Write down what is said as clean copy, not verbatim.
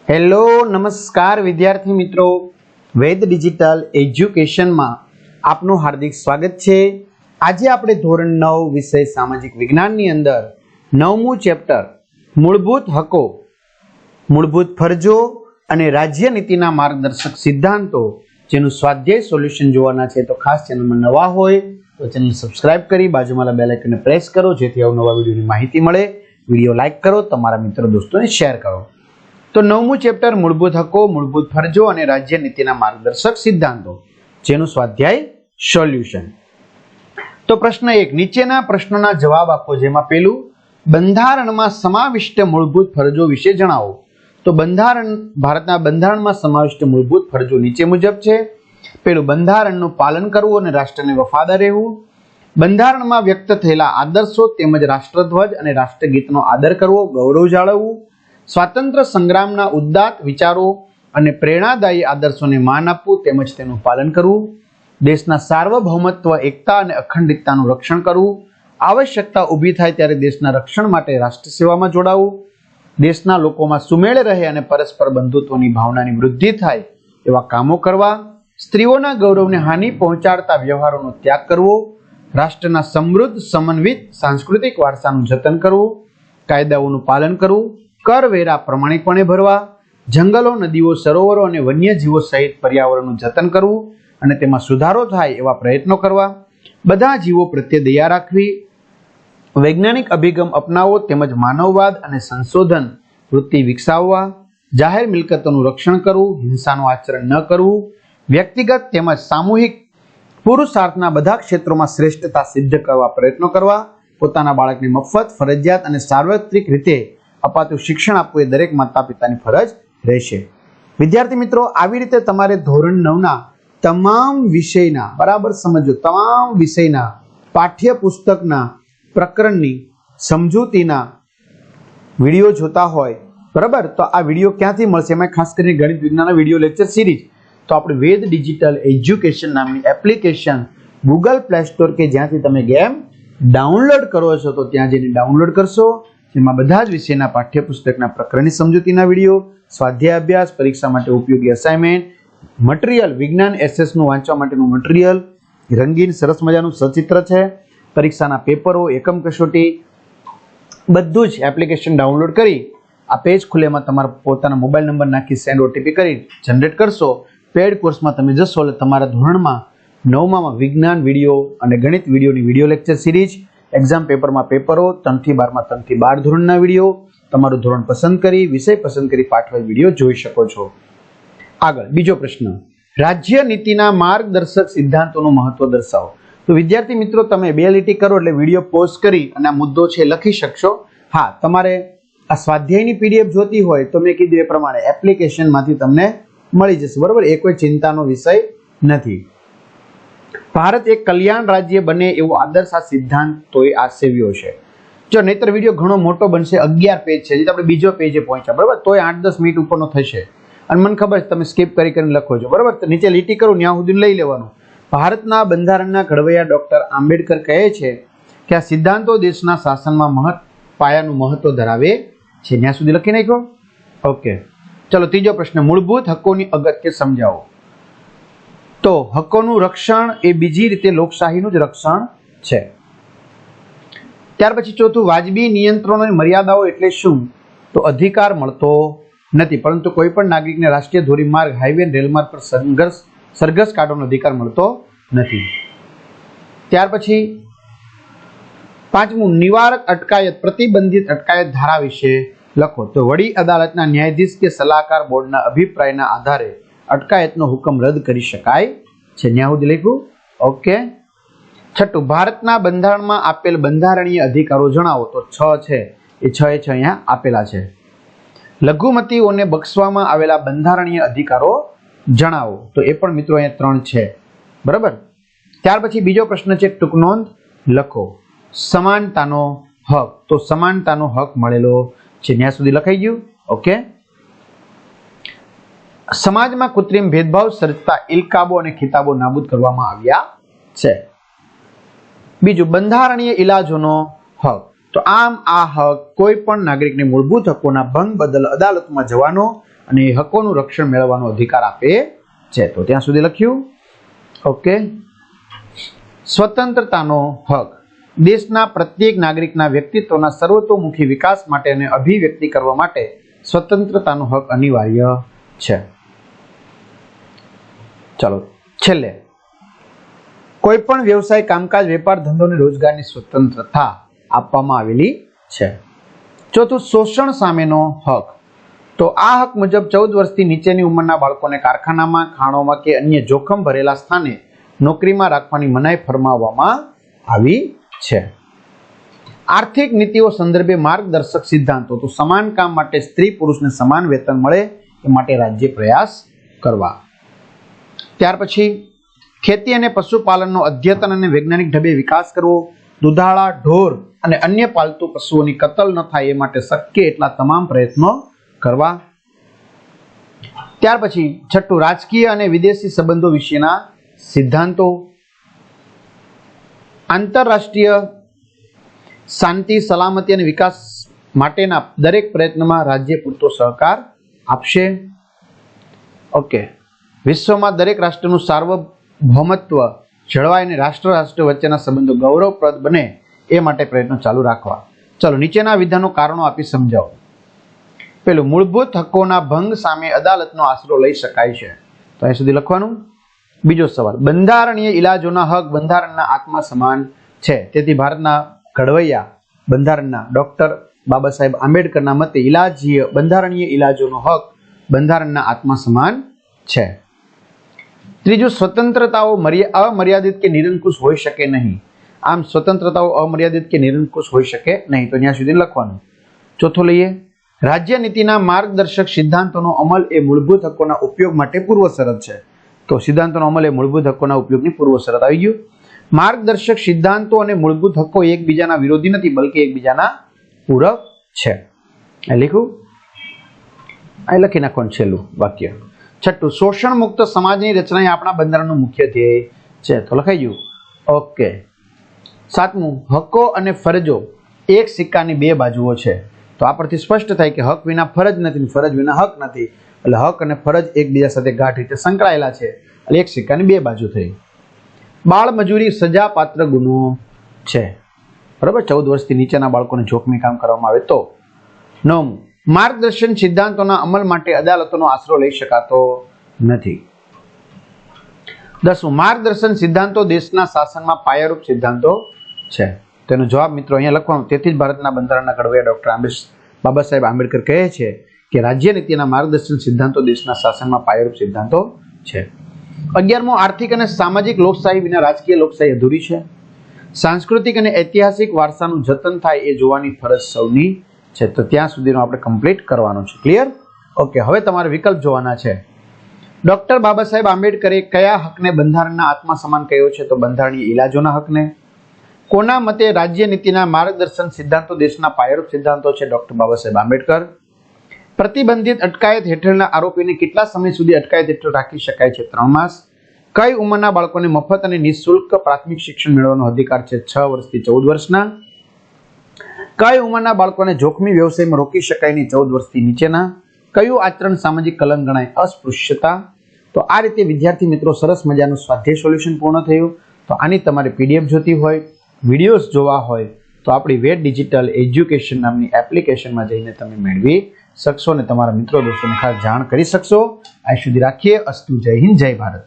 Hello નમસ્કાર વિદ્યાર્થી મિત્રો, વેદ ડિજિટલ એજ્યુકેશનમાં આપનું હાર્દિક સ્વાગત છે। આજે આપણે ધોરણ 9 વિષય સામાજિક વિજ્ઞાનની અંદર 9મું ચેપ્ટર મૂળભૂત હકો, મૂળભૂત ફરજો અને રાજ્ય નીતિના માર્ગદર્શક સિદ્ધાંતો જેનું સ્વાધ્યાય સોલ્યુશન જોવાના છે। તો ખાસ ચેનલમાં નવા હોય તો ચેનલ સબસ્ક્રાઇબ કરી બાજુમાં બેલ આઇકનને પ્રેસ કરો જેથી અવનવા વિડીયોની માહિતી મળે। વિડીયો લાઈક કરો, તમારા મિત્રો દોસ્તોને શેર કરો। તો 9મું ચેપ્ટર મૂળભૂત હકો, મૂળભૂત ફરજો અને રાજ્ય નીતિના માર્ગદર્શક સિદ્ધાંતો જેનું સ્વાધ્યાય સોલ્યુશન। તો પ્રશ્ન 1, નીચેના પ્રશ્નોના જવાબ આપો, જેમાં પેલું બંધારણમાં સમાવિષ્ટ મૂળભૂત ફરજો વિશે જણાવો। તો ભારતના બંધારણમાં સમાવિષ્ટ મૂળભૂત ફરજો નીચે મુજબ છે। પેલું બંધારણનું પાલન કરવું અને રાષ્ટ્રને વફાદાર રહેવું, બંધારણમાં વ્યક્ત થયેલા આદર્શો તેમજ રાષ્ટ્રધ્વજ અને રાષ્ટ્રગીતનો આદર કરવો, ગૌરવ જાળવવું, સ્વાતંત્ર્ય સંગ્રામના ઉદાત્ત વિચારો અને પ્રેરણાદાયી આદર્શોને માન આપવું તેમજ તેનું પાલન કરવું, દેશના સાર્વભૌમત્વ, એકતા અને અખંડિતતાનું રક્ષણ કરવું, આવશ્યકતા ઊભી થાય ત્યારે દેશના રક્ષણ માટે રાષ્ટ્ર સેવામાં જોડાવું, દેશના લોકોમાં સુમેળ રહે અને પરસ્પર બંધુત્વની ભાવનાની વૃદ્ધિ થાય એવા કામો કરવા, સ્ત્રીઓના ગૌરવને હાનિ પહોંચાડતા વ્યવહારોનો ત્યાગ કરવો, રાષ્ટ્રના સમૃદ્ધ સમન્વિત સાંસ્કૃતિક વારસાનું જતન કરવું, કાયદાઓનું પાલન કરવું, કરવેરા પ્રમાણિકપણે ભરવા, જંગલો, નદીઓ, સરોવરો અને વન્યજીવો સહિત પર્યાવરણનું જતન કરવું અને તેમાં સુધારો થાય એવા પ્રયત્નો કરવા, બધા જીવો પ્રત્યે દયા રાખવી, વૈજ્ઞાનિક અભિગમ અપનાવવો તેમજ માનવવાદ અને સંશોધન વૃત્તિ વિકસાવવા, જાહેર મિલકતોનું રક્ષણ કરવું, હિંસાનું આચરણ ન કરવું, વ્યક્તિગત તેમજ સામૂહિક પુરુષાર્થના બધા ક્ષેત્રોમાં શ્રેષ્ઠતા સિદ્ધ કરવા પ્રયત્નો કરવા, પોતાના બાળકને મફત, ફરજિયાત અને સાર્વત્રિક રીતે અપાતું શિક્ષણ આપવું એ દરેક માતા પિતાની ફરજ રહેશે। વિદ્યાર્થી મિત્રો, આવી રીતે તમારે ધોરણ 9ના તમામ વિષયના, બરાબર સમજો, તમામ વિષયના પાઠ્યપુસ્તકના પ્રકરણની સમજૂતીના વિડીયો જોતા હોય, બરાબર, તો આ વિડીયો ક્યાંથી મળશે? એમાં ખાસ કરીને ગણિત વિજ્ઞાનના વિડીયો લેક્ચર સિરીઝ તો આપણે વેદ ડિજિટલ એજ્યુકેશન નામની એપ્લિકેશન ગૂગલ પ્લે સ્ટોર કે જ્યાંથી તમે ગેમ ડાઉનલોડ કરો છો તો ત્યાં જઈને ડાઉનલોડ કરશો, જેમાં બધા જ વિષયના પાઠ્યપુસ્તકના પ્રકરણની સમજૂતીના વિડીયો, સ્વાધ્યાય અભ્યાસ, પરીક્ષા માટે ઉપયોગી અસાઇનમેન્ટ, મટીરિયલ, વિજ્ઞાન એસએસનું વાંચવા માટેનું મટીરિયલ, રંગીન સરસ મજાનું સચિત્ર છે, પરીક્ષાના પેપરો, એકમ કસોટી, બધું જ એપ્લિકેશન ડાઉનલોડ કરી આ પેજ ખુલે એમાં તમારા પોતાના મોબાઈલ નંબર નાખી સેન્ડ ઓટીપી કરી જનરેટ કરશો। પેડ કોર્સમાં તમે જશો એટલે તમારા ધોરણમાં 9માં વિજ્ઞાન વિડીયો અને ગણિત વિડીયોની વિડીયો લેક્ચર સિરીઝ, એક્ઝામ પેપરમાં પેપરો, 3 થી 12માં 3 થી 12 ધોરણના વિડીયો, તમારું ધોરણ પસંદ કરી, વિષય પસંદ કરી પાઠવાય વિડીયો જોઈ શકો છો। આગળ બીજો પ્રશ્ન, રાજ્ય નીતિના માર્ગદર્શક સિદ્ધાંતોનું મહત્વ દર્શાવો। તો વિદ્યાર્થી મિત્રો, તમે 2 લીટી કરો એટલે વિડીયો પોઝ કરી અને આ મુદ્દો છે લખી શકશો। હા, તમારે આ સ્વાધ્યાયની પીડીએફ જોતી હોય તો મેં કીધું એ પ્રમાણે એપ્લિકેશનમાંથી તમને મળી જશે, બરાબર, એ કોઈ ચિંતાનો વિષય નથી। ભારત એક કલ્યાણ રાજ્ય બને એવો આદર્શ આ સિદ્ધાંતોએ આસેવ્યો છે। જો નહીતર વિડીયો ઘણો મોટો બનશે, 11 પેજ છે, જે આપણે બીજો પેજે પહોંચ્યા, બરાબર, તોય 8-10 મિનિટ ઉપરનો થશે અને મને ખબર છે તમે સ્કીપ કરીને લખો છો, બરાબર, તો નીચે લીટી કરું ત્યાં સુધી લઈ લેવાનું। ભારતના બંધારણના ઘડવૈયા ડોક્ટર આંબેડકર કહે છે કે આ સિદ્ધાંતો દેશના શાસનમાં પાયાનું મહત્વ ધરાવે છે। ત્યાં સુધી લખી નાખ્યો? ઓકે, ચલો ત્રીજો પ્રશ્ન, મૂળભૂત હકોની અગત્ય સમજાવો। તો હકોનું રક્ષણ એ બીજી રીતે લોકશાહીનું જ રક્ષણ છે। ત્યાર પછી ચોથું, વાજબી નિયંત્રણો અને મર્યાદાઓ એટલે શું? તો અધિકાર મળતો નથી, પરંતુ કોઈ પણ નાગરિકને રાષ્ટ્રીય ધોરીમાર્ગ, હાઈવે અને રેલમાર્ગ પર સરઘસ કાઢવાનો અધિકાર મળતો નથી। ત્યાર પછી પાંચમું, નિવારક અટકાયત, પ્રતિબંધિત અટકાયત ધારા વિશે લખો। તો વડી અદાલતના ન્યાયાધીશ કે સલાહકાર બોર્ડના અભિપ્રાયના આધારે અટકાયતનો હુકમ રદ કરી શકાય છે। ત્યાં સુધી લખ્યું? ઓકે। છઠ્ઠું, ભારતના બંધારણમાં આપેલ બંધારણીય અધિકારો જણાવો। તો 6 છે, એ 6 અહીંયા આપેલા છે। લઘુમતીઓને બક્ષવામાં આવેલા બંધારણીય અધિકારો જણાવો। તો એ પણ મિત્રો અહીંયા 3 છે, બરાબર। ત્યાર પછી બીજો પ્રશ્ન છે, ટૂંક નોંધ લખો। સમાનતાનો હક, તો સમાનતાનો હક મળેલો છે, ત્યાં સુધી લખાઈ ગયું? ઓકે। સમાજમાં કૃત્રિમ ભેદભાવ સર્જતા ઇલકાબો અને ખિતાબો નાબૂદ કરવામાં આવ્યા છે। બીજું, બંધારણીય ઇલાજોનો હક, તો આમ આ હક કોઈ પણ નાગરિકને મૂળભૂત હકોના ભંગ બદલ અદાલતમાં જવાનો અને એ હકોનું રક્ષણ મેળવવાનો અધિકાર આપે છે. તો ત્યાં સુધી લખ્યું. ઓકે. સ્વતંત્રતાનો હક દેશના પ્રત્યેક નાગરિકના વ્યક્તિત્વના સર્વતોમુખી વિકાસ માટે અને અભિવ્યક્તિ કરવા માટે સ્વતંત્રતાનો હક અનિવાર્ય છે. ચાલો છેલ્લે, કોઈ પણ વ્યવસાય, કામકાજ, વેપાર, ધંધો અને રોજગારની સ્વતંત્રતા આપવામાં આવેલી છે. ચોથું, શોષણ સામેનો હક. તો આ હક મુજબ 14 વર્ષથી નીચેની ઉંમરના બાળકોને કારખાનામાં, ખાણોમાં કે અન્ય જોખમ ભરેલા સ્થાને નોકરીમાં રાખવાની મનાઈ ફરમાવવામાં આવી છે. આર્થિક નીતિઓ સંદર્ભે માર્ગદર્શક સિદ્ધાંતો. તો સમાન કામ માટે સ્ત્રી પુરુષને સમાન વેતન મળે એ માટે રાજ્ય પ્રયાસ કરવા. ત્યાર પછી ખેતી અને પશુપાલનનો અદ્યતન અને વૈજ્ઞાનિક ઢબે વિકાસ કરવો. દુધાળા, ઢોર અને અન્ય પાલતુ પશુઓની કતલ ન થાય એ માટે શક્ય એટલા તમામ પ્રયત્નો કરવા. ત્યાર પછી છઠ્ઠું, રાજકીય અને વિદેશી સંબંધો વિશેના સિદ્ધાંતો. આંતરરાષ્ટ્રીય શાંતિ, સલામતી અને વિકાસ માટેના દરેક પ્રયત્નમાં રાજ્ય પૂરતો સહકાર આપશે. ઓકે. વિશ્વમાં દરેક રાષ્ટ્રનું સાર્વભૌમત્વ જળવાય અને રાષ્ટ્ર વચ્ચેના સંબંધો ગૌરવપ્રદ બને એ માટે પ્રયત્નો ચાલુ રાખવા. ચલો નીચેના વિધાનો કારણો આપી સમજાવો. પેલું, મૂળભૂત હકોના ભંગ સામે અદાલતનો આશરો લઈ શકાય છે. તો અહીં સુધી લખવાનું. બીજો સવાલ, બંધારણીય ઇલાજોના હક બંધારણના આત્મા સમાન છે. તેથી ભારતના ઘડવૈયા બંધારણના ડોક્ટર બાબા સાહેબ આંબેડકરના મતે બંધારણીય ઇલાજોનો હક બંધારણના આત્મા સમાન છે. ત્રીજું, સ્વતંત્રતાઓ અમર્યાદિત કે નિરંકુશ હોઈ શકે નહીં. આમ સ્વતંત્રતાઓ અમર્યાદિત કે નિરંકુશ હોઈ શકે નહીં. તો ત્યાં સુધી લખવાનું. ચોથો લઈએ, રાજ્ય નીતિના માર્ગદર્શક સિદ્ધાંતોનો અમલ એ મૂળભૂત હકોના ઉપયોગ માટે પૂર્વ શરત છે. તો સિદ્ધાંતોનો અમલ એ મૂળભૂત હકોના ઉપયોગની પૂર્વ શરત આવી ગયું. માર્ગદર્શક સિદ્ધાંતો અને મૂળભૂત હકો એકબીજાના વિરોધી નથી, બલકે એકબીજાના પૂરક છે. લખ્યું. અહીં લખી નાખવાનું છેલ્લું વાક્ય. છઠ્ઠું, શોષણ મુક્ત સમાજની રચના એ આપણા બંધારણનું મુખ્ય ધ્યેય છે. તો લખાઈ ગયું. ઓકે. સાતમું, હકો અને ફરજો એક સિક્કાની બે બાજુઓ છે. તો આ પરથી સ્પષ્ટ થાય કે હક વિના ફરજ નથી, ફરજ વિના હક નથી. એટલે હક અને ફરજ એકબીજા સાથે ગાઢ રીતે સંકળાયેલા છે. એટલે એક સિક્કાની બે બાજુ થઈ. બાળ મજૂરી સજા પાત્ર ગુનો છે. બરાબર. 14 વર્ષથી નીચેના બાળકોને જોખમી કામ કરવામાં આવે તો. 9, માર્ગદર્શન સિદ્ધાંતોના અમલ માટે અદાલતોનો આશરો લઈ શકાતો નથી. 10, માર્ગદર્શન સિદ્ધાંતો દેશના શાસનમાં પાયારૂપ સિદ્ધાંતો છે. તેનો જવાબ મિત્રો અહીંયા લખવાનો. તેથી જ ભારતના બંધારણના ઘડવૈયા ડોક્ટર બાબા સાહેબ આંબેડકર કહે છે કે રાજ્ય નીતિના માર્ગદર્શન સિદ્ધાંતો દેશના શાસનમાં પાયારૂપ સિદ્ધાંતો છે. 11મો, આર્થિક અને સામાજિક લોકશાહી વિના રાજકીય લોકશાહી અધૂરી છે. સાંસ્કૃતિક અને ઐતિહાસિક વારસાનું જતન થાય એ જોવાની ફરજ સૌની છે. તો ત્યાં સુધીનો આપણે કમ્પ્લીટ કરવાનું છે. ક્લિયર? ઓકે. હવે તમારે વિકલ્પ જોવાના છે. ડોક્ટર બાબા સાહેબ આંબેડકરે કયા હકને બંધારણના આત્મા સમાન કહ્યો છે? તો બંધારણીય ઇલાજોના હકને. કોના મતે રાજ્ય નીતિના માર્ગદર્શન સિદ્ધાંતો દેશના પાયારૂપ સિદ્ધાંતો છે? ડોક્ટર બાબા સાહેબ આંબેડકર. પ્રતિબંધિત અટકાયત હેઠળના આરોપીને કેટલા સમય સુધી અટકાયત હેઠળ રાખી શકાય છે? 3 માસ. કઈ ઉંમરના બાળકોને મફત અને નિઃશુલ્ક પ્રાથમિક શિક્ષણ મેળવવાનો અધિકાર છે? 6 વર્ષથી 14 વર્ષના. કઈ ઉંમરના બાળકોને જોખમી વ્યવસાયમાં રોકી શકાય નહીં? 14 વર્ષથી નીચેના. કયું આચરણ સામાજિક કલંક ગણાય? અસ્પૃશ્યતા. તો આ રીતે વિદ્યાર્થી મિત્રો સરસ મજાનું સ્વાધ્યાય સોલ્યુશન પૂર્ણ થયું. તો આની તમારે પીડીએફ જોતી હોય, વિડીયોઝ જોવા હોય તો આપણી વેદ ડિજિટલ એજ્યુકેશન નામની એપ્લિકેશનમાં જઈને તમે મેળવી શકશો અને તમારા મિત્રો દોસ્તોને ખાસ જાણ કરી શકશો. આ સુધી રાખીએ. અસ્તુ. જય હિન્દ, જય ભારત.